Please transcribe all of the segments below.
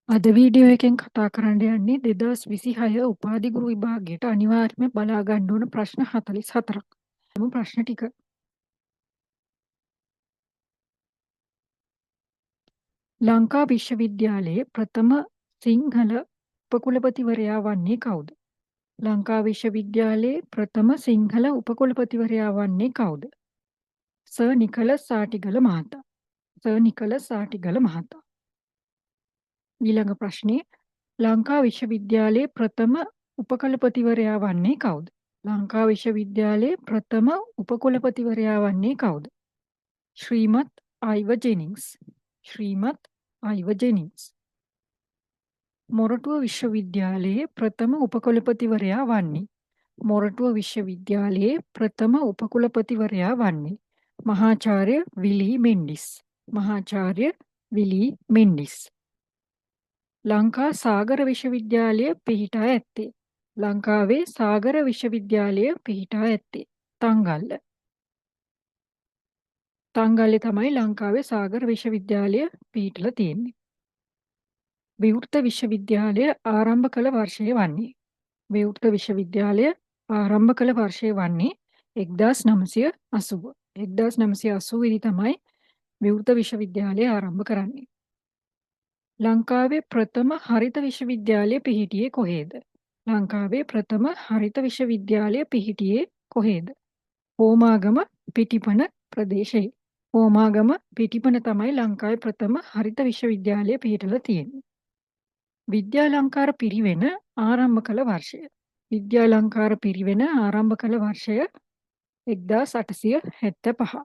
අද වීඩියෝ එකෙන් කතා කරන්න යන්නේ 2026 උපාධි ගුරු විභාගයට අනිවාර්යයෙන්ම බලා ගන්න ඕන ප්‍රශ්න 44ක්. එමු ප්‍රශ්න ටික. ලංකා විශ්වවිද්‍යාලයේ ප්‍රථම සිංහල උපකුලපතිවරයා වන්නේ කවුද? ලංකා විශ්වවිද්‍යාලයේ ප්‍රථම සිංහල උපකුලපතිවරයා වන්නේ කවුද? සර් නිකලස් සාටිගල මහතා. සර් නිකලස් සාටිගල මහතා. ඊළඟ ප්‍රශ්නේ ලංකා විශ්වවිද්‍යාලයේ ප්‍රථම උපකුලපතිවරයා වන්නේ කවුද? ලංකා විශ්වවිද්‍යාලයේ ප්‍රථම උපකුලපතිවරයා වන්නේ කවුද? ශ්‍රීමත් අයිව ජෙනින්ග්ස්. ශ්‍රීමත් අයිව ජෙනින්ග්ස්. මොරටුව විශ්වවිද්‍යාලයේ ප්‍රථම උපකුලපතිවරයා වන්නේ. මොරටුව විශ්වවිද්‍යාලයේ ප්‍රථම උපකුලපතිවරයා වන්නේ මහාචාර්ය විලී මෙන්ඩිස්. මහාචාර්ය විලී මෙන්ඩිස්. ලංකා සාගර විශ්වවිද්‍යාලය පිහිටා ඇත්තේ. ලංකාවේ සාගර විශ්වවිද්‍යාලය පිහිටා ඇත්තේ තංගල්ල. තංගල්ලේ තමයි ලංකාවේ සාගර විශ්වවිද්‍යාලය පිහිටලා තියෙන්නේ. විවෘත විශ්වවිද්‍යාලය ආරම්භ කළ වර්ෂය වන්නේ. විවෘත විශ්වවිද්‍යාලය ආරම්භ කළ වර්ෂය වන්නේ 1980. 1980 ඉදි තමයි විවෘත විශ්වවිද්‍යාලය ආරම්භ කරන්නේ. ලංකාවේ ප්‍රථම හරිත විශ්වවිද්‍යාලය පිහිටියේ කොහේද? ලංකාවේ ප්‍රථම හරිත විශ්වවිද්‍යාලය පිහිටියේ කොහේද? හෝමාගම පිටිපන ප්‍රදේශයේ. හෝමාගම පිටිපන තමයි ලංකාවේ ප්‍රථම හරිත විශ්වවිද්‍යාලය පිහිටලා තියෙන්නේ. විද්‍යාලංකාර පිරිවෙන ආරම්භ කළ වර්ෂය. විද්‍යාලංකාර පිරිවෙන ආරම්භ කළ වර්ෂය 1875.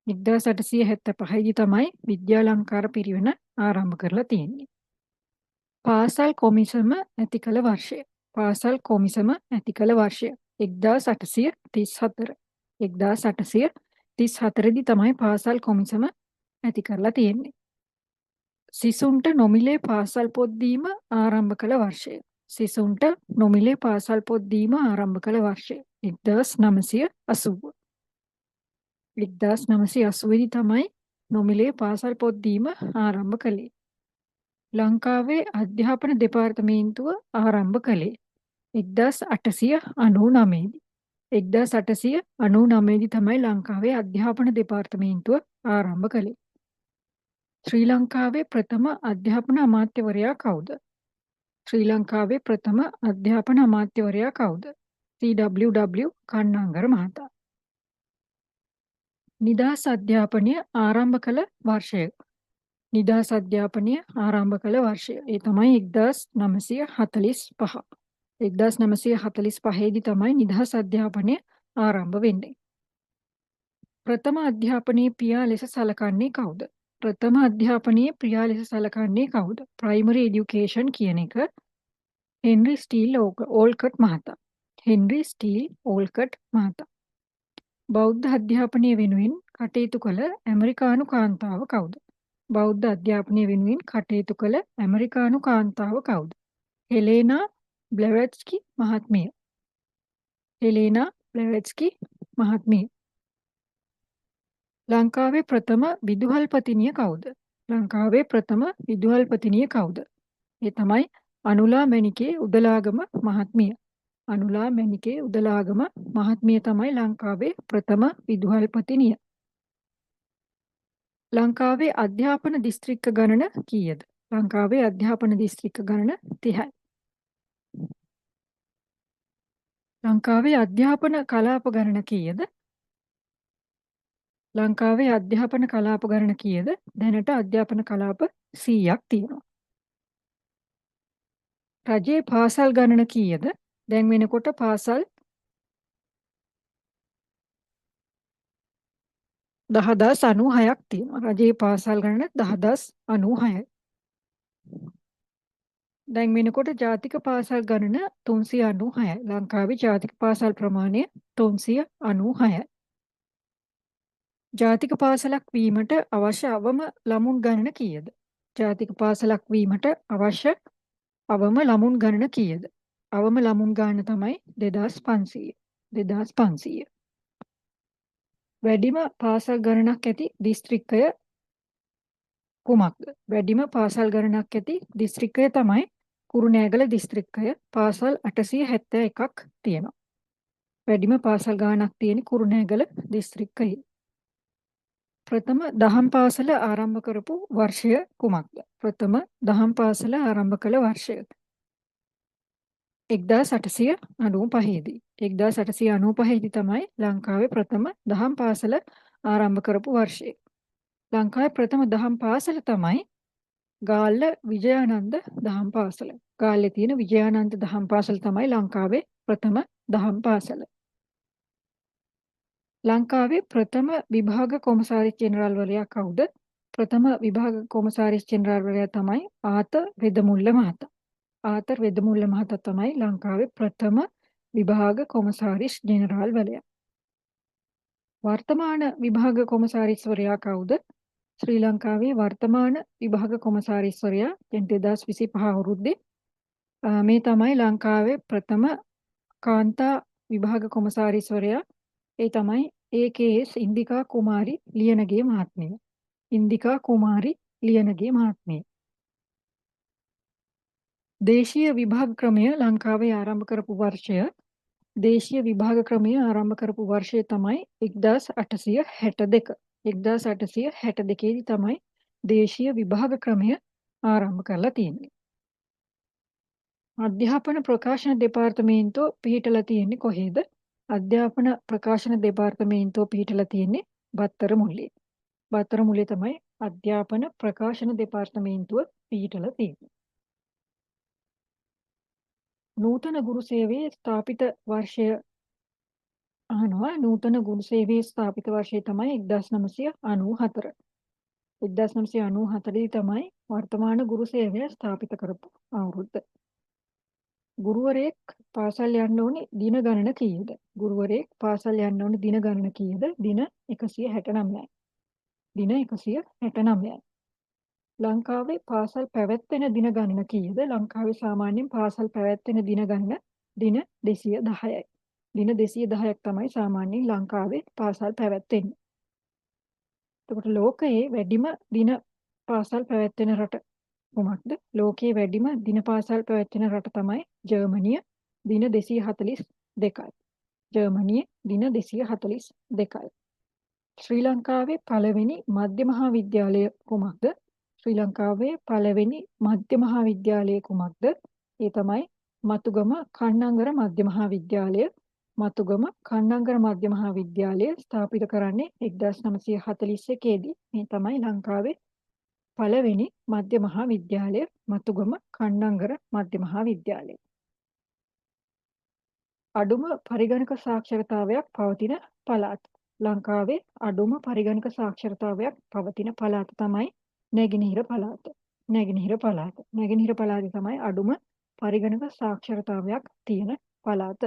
1875 දී තමයි විද්‍යාලංකාර පිරිවෙන ආරම්භ කරලා තියෙන්නේ. පාසල් කොමිසම ඇති කළ වර්ෂය. පාසල් කොමිසම ඇති කළ වර්ෂය 1834. 1834 දී තමයි පාසල් කොමිසම ඇති කරලා තියෙන්නේ. සිසුන්ට නොමිලේ පාසල් පොත් දීම ආරම්භ කළ වර්ෂය. සිසුන්ට නොමිලේ පාසල් පොත් දීම ආරම්භ කළ වර්ෂය 1980. 1980 දී තමයි නොමිලේ පාසල් පොත් දීම ආරම්භ කළේ. ලංකාවේ අධ්‍යාපන දෙපාර්තමේන්තුව ආරම්භ කළේ 1899 දී. 1899 දී තමයි ලංකාවේ අධ්‍යාපන දෙපාර්තමේන්තුව ආරම්භ කළේ. ශ්‍රී ලංකාවේ ප්‍රථම අධ්‍යාපන අමාත්‍යවරයා කවුද? ශ්‍රී ලංකාවේ ප්‍රථම අධ්‍යාපන අමාත්‍යවරයා කවුද? CWW කන්නංගර මහතා. නිදහස් අධ්‍යාපනය ආරම්භ කළ වර්ෂය. නිදහස් අධ්‍යාපනය ආරම්භ කළ වර්ෂය. ඒ තමයි 1945. 1945 දී තමයි නිදහස් අධ්‍යාපනය ආරම්භ වෙන්නේ. ප්‍රථම අධ්‍යාපනයේ පියා ලෙස සැලකන්නේ කවුද? ප්‍රථම අධ්‍යාපනයේ පියා ලෙස සැලකන්නේ කවුද? ප්‍රයිමරි එඩියුකේෂන් කියන එක හෙන්රි ස්ටීල් ඕල්කට් මහතා. හෙන්රි ස්ටීල් ඕල්කට් මහතා. බෞද්ධ අධ්‍යාපනය වෙනුවෙන් කටයුතු කළ ඇමරිකානු කාන්තාව කවුද? බෞද්ධ අධ්‍යාපනය වෙනුවෙන් කටයුතු කළ ඇමරිකානු කාන්තාව කවුද? හෙලේනා බ්ලැවැට්ස්කි මහත්මිය. හෙලේනා බ්ලැවැට්ස්කි මහත්මිය. ලංකාවේ ප්‍රථම විදුහල්පතිනිය කවුද? ලංකාවේ ප්‍රථම විදුහල්පතිනිය කවුද? ඒ තමයි අනුලා මැණිකේ උදලාගම මහත්මිය. අනුලා මැණිකේ උදලාගම මහත්මිය තමයි ලංකාවේ ප්‍රථම විදුහල්පතිනිය. ලංකාවේ අධ්‍යාපන දිස්ත්‍රික්ක ගණන කීයද? ලංකාවේ අධ්‍යාපන දිස්ත්‍රික්ක ගණන 30යි. ලංකාවේ අධ්‍යාපන කලාප ගණන කීයද? ලංකාවේ අධ්‍යාපන කලාප ගණන කීයද? දැනට අධ්‍යාපන කලාප 100ක් තියෙනවා. රජයේ පාසල් ගණන කීයද? දැන් වෙනකොට පාසල් 10096ක් තියෙනවා. රජයේ පාසල් ගණන 10096යි. දැන් වෙනකොට ජාතික පාසල් ගණන 396යි. ලංකාවේ ජාතික පාසල් ප්‍රමාණය 396යි. ජාතික පාසලක් වීමට අවශ්‍ය අවම ළමුන් ගණන කීයද? ජාතික පාසලක් වීමට අවශ්‍ය අවම ළමුන් ගණන කීයද? අවම ළමුන් ගණන තමයි 2500. 2500. වැඩිම පාසල් ගණනක් ඇති දිස්ත්‍රික්කය කුමක්ද? වැඩිම පාසල් ගණනක් ඇති දිස්ත්‍රික්කය තමයි කුරුණෑගල දිස්ත්‍රික්කය. පාසල් 871ක් තියෙනවා. වැඩිම පාසල් ගාණක් තියෙන කුරුණෑගල දිස්ත්‍රික්කයේ. ප්‍රථම දහම් පාසල ආරම්භ කරපු වර්ෂය කුමක්ද? ප්‍රථම දහම් පාසල ආරම්භ කළ වර්ෂය 1895 දී. 1895 දී තමයි ලංකාවේ ප්‍රථම දහම් පාසල ආරම්භ කරපු වර්ෂය. ලංකාවේ ප්‍රථම දහම් පාසල තමයි ගාල්ල විජයානන්ද දහම් පාසල. ගාල්ලේ තියෙන විජයානන්ද දහම් පාසල තමයි ලංකාවේ ප්‍රථම දහම් පාසල. ලංකාවේ ප්‍රථම විභාග කොමසාරිස් ජෙනරාල්වරයා කවුද? ප්‍රථම විභාග කොමසාරිස් ජෙනරාල්වරයා තමයි ආතර් වෙදමුල්ල මහතා. ආතර් වෙදමුල්ල මහතා තමයි ලංකාවේ ප්‍රථම විභාග කොමසාරිස් ජෙනරාල්වරයා. වර්තමාන විභාග කොමසාරිස්වරයා කවුද? ශ්‍රී ලංකාවේ වර්තමාන විභාග කොමසාරිස්වරයා 2025 අවුරුද්දේ මේ තමයි ලංකාවේ ප්‍රථම කාන්තා විභාග කොමසාරිස්වරයා. ඒ තමයි AKS ඉන්දිකා කුමාරි ලියනගේ මහත්මිය. ඉන්දිකා කුමාරි ලියනගේ මහත්මිය. දේශීය විභාග ක්‍රමය ලංකාවේ ආරම්භ කරපු වර්ෂය දේශීය විභාග ක්‍රමය ආරම්භ කරපු වර්ෂය තමයි 1862. 1862 දී තමයි දේශීය විභාග ක්‍රමය ආරම්භ කරලා තියෙන්නේ. අධ්‍යාපන ප්‍රකාශන දෙපාර්තමේන්තුව පිහිටලා තියෙන්නේ කොහේද? අධ්‍යාපන ප්‍රකාශන දෙපාර්තමේන්තුව පිහිටලා තියෙන්නේ බත්තර මුල්ලේ. බත්තර මුල්ලේ තමයි අධ්‍යාපන ප්‍රකාශන දෙපාර්තමේන්තුව පිහිටලා තියෙන්නේ. නූතන ගුරු සේවයේ ස්ථාපිත වර්ෂය අහනවා. නූතන ගුරු සේවයේ ස්ථාපිත වර්ෂය තමයි 1994. 1994 දී තමයි වර්තමාන ගුරු සේවය ස්ථාපිත කරපු අවුරුද්ද. ගුරුවරයෙක් පාසල් යන්න ඕනේ දින ගණන කීයද? ගුරුවරයෙක් පාසල් යන්න ඕනේ දින ගණන කීයද? දින 169යි. දින 169යි. ලංකාවේ පාසල් පැවැත්වෙන දින ගණන කීයද? ලංකාවේ සාමාන්‍යයෙන් පාසල් පැවැත්වෙන දින ගණන දින 210යි. දින 210ක් තමයි සාමාන්‍යයෙන් ලංකාවේ පාසල් පැවැත්වෙන්නේ. එතකොට ලෝකයේ වැඩිම දින පාසල් පැවැත්වෙන රට කුමක්ද? ලෝකයේ වැඩිම දින පාසල් පැවැත්වෙන රට තමයි ජර්මනිය. දින 242යි. ජර්මනිය දින 242යි. ශ්‍රී ලංකාවේ පළවෙනි මධ්‍ය මහාවිද්‍යාලය කුමක්ද? ශ්‍රී ලංකාවේ පළවෙනි මධ්‍ය මහාවිද්‍යාලය කුමක්ද? ඒ තමයි මතුගම කන්නංගර මධ්‍ය මහාවිද්‍යාලය. මතුගම කන්නංගර මධ්‍ය මහාවිද්‍යාලය ස්ථාපිත කරන්නේ 1941 දී. මේ තමයි ලංකාවේ පළවෙනි මධ්‍ය මහාවිද්‍යාලය මතුගම කන්නංගර මධ්‍ය මහාවිද්‍යාලය. අඩුම පරිගණක සාක්ෂරතාවයක් පවතින පළාත. ලංකාවේ අඩුම පරිගණක සාක්ෂරතාවයක් පවතින පළාත තමයි නැගෙනහිර පළාත. නැගෙනහිර පළාත. නැගෙනහිර පළාතේ තමයි අඩුම පරිගණක සාක්ෂරතාවයක් තියෙන පළාත.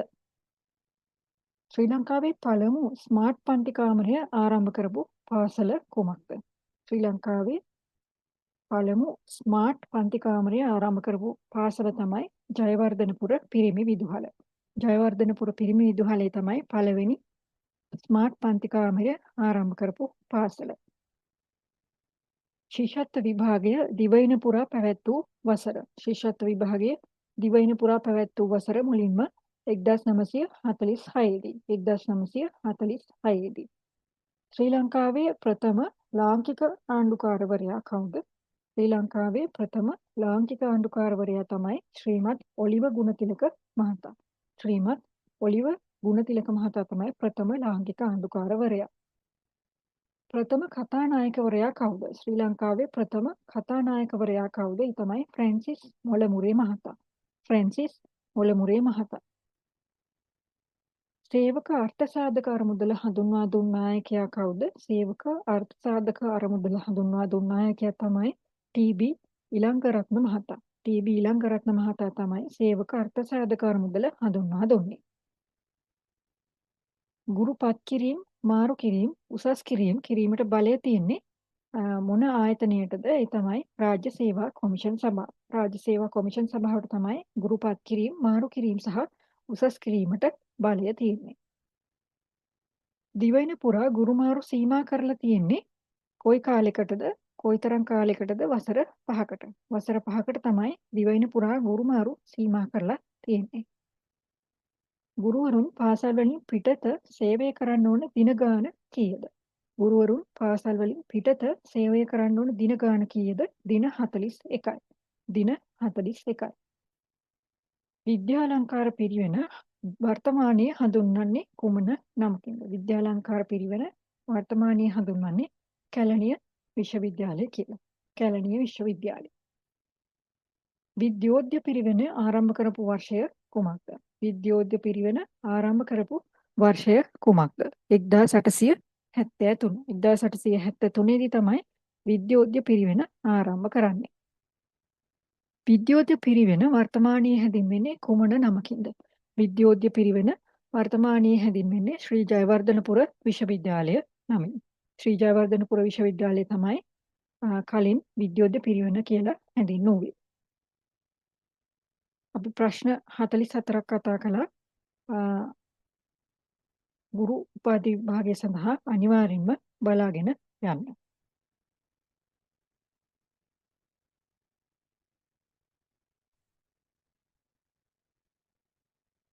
ශ්‍රී ලංකාවේ පළමු ස්මාර්ට් පන්ති කාමරය ආරම්භ කරපු පාසල කුමක්ද? ශ්‍රී ලංකාවේ පළමු ස්මාර්ට් පන්ති කාමරය ආරම්භ කරපු පාසල තමයි ජයවර්ධනපුර පිරිමි විදුහල. ජයවර්ධනපුර පිරිමි විදුහලේ තමයි පළවෙනි ස්මාර්ට් පන්ති කාමරය ආරම්භ කරපු පාසල. ශිෂ්‍යත්ව විභාගය දිවයින පුරා පැවැත් වූ වසර. ශිෂ්‍යත්ව විභාගය දිවයින පුරා පැවැත් වූ වසර මුලින්ම 1946 දී. 1946 දී. ශ්‍රී ලංකාවේ ප්‍රථම ලාංකික ආණ්ඩුකාරවරයා කවුද? ශ්‍රී ලංකාවේ ප්‍රථම ලාංකික ආණ්ඩුකාරවරයා තමයි ශ්‍රීමත් ඔලිව ගුණතිලක මහතා. ශ්‍රීමත් ඔලිව ගුණතිලක මහතා තමයි ප්‍රථම ලාංකික ආණ්ඩුකාරවරයා. ප්‍රථම කතානායකවරයා කවුද? ශ්‍රී ලංකාවේ ප්‍රථම කතානායකවරයා කවුද? ඒ තමයි ෆ්‍රැන්සිස් මොලමුරේ මහතා. ෆ්‍රැන්සිස් මොලමුරේ මහතා. සේවක අර්ථසාධක අරමුදල හඳුන්වා දුන් නායකයා කවුද? සේවක අර්ථසාධක අරමුදල හඳුන්වා දුන් නායකයා තමයි ටී.බී. ඉලංගරත්න මහතා. ටී.බී. ඉලංගරත්න මහතා තමයි සේවක අර්ථසාධක අරමුදල හඳුන්වා දුන්නේ. ගුරු පත් කිරීම, මාරු කිරීම, උසස් කිරීම කිරීමට බලය තියෙන්නේ මොන ආයතනයටද? ඒ තමයි රාජ්‍ය සේවා කොමිෂන් සභාව. රාජ්‍ය සේවා කොමිෂන් සභාවට තමයි ගුරු පත් කිරීම, මාරු කිරීම සහ උසස් කිරීමට බලය තියෙන්නේ. දිවයින පුරා ගුරු මාරු සීමා කරලා තියෙන්නේ කොයි කාලයකටද? කොයිතරම් කාලයකටද? වසර 5කට. වසර 5කට තමයි දිවයින පුරා ගුරු මාරු සීමා කරලා තියෙන්නේ. ගුරුවරුන් පාසල් වලින් පිටත සේවය කරන්න ඕන දින ගාන කීයද? ගුරුවරුන් පාසල් වලින් පිටත සේවය කරන්න ඕන දින ගාන කීයද? දින 41යි. දින 41යි. විද්‍යාලංකාර පිරිවෙන වර්තමානයේ හඳුන්වන්නේ කුමන නමකින්ද? විද්‍යාලංකාර පිරිවෙන වර්තමානයේ හඳුන්වන්නේ කැලණිය විශ්වවිද්‍යාලය කියලා. කැලණිය විශ්වවිද්‍යාලය. විද්‍යෝද්‍ය පිරිවෙන ආරම්භ කරපු වර්ෂය කුමක්ද? විද්‍යෝද්‍ය පිරිවෙන ආරම්භ කරපු වර්ෂය කුමක්ද? 1873. 1873 දී තමයි විද්‍යෝද්‍ය පිරිවෙන ආරම්භ කරන්නේ. විද්‍යෝද්‍ය පිරිවෙන වර්තමානයේ හැඳින්වෙන්නේ කුමන නමකින්ද? විද්‍යෝද්‍ය පිරිවෙන වර්තමානයේ හැඳින්වෙන්නේ ශ්‍රී ජයවර්ධනපුර විශ්වවිද්‍යාලය නමින්. ශ්‍රී ජයවර්ධනපුර විශ්වවිද්‍යාලය තමයි කලින් විද්‍යෝද්‍ය පිරිවෙන කියලා හැඳින්වුවේ. අපි ප්‍රශ්න 44ක් කතා කළා. ගුරු උපාධි විභාගය සඳහා අනිවාර්යෙන්ම බලාගෙන යන්න.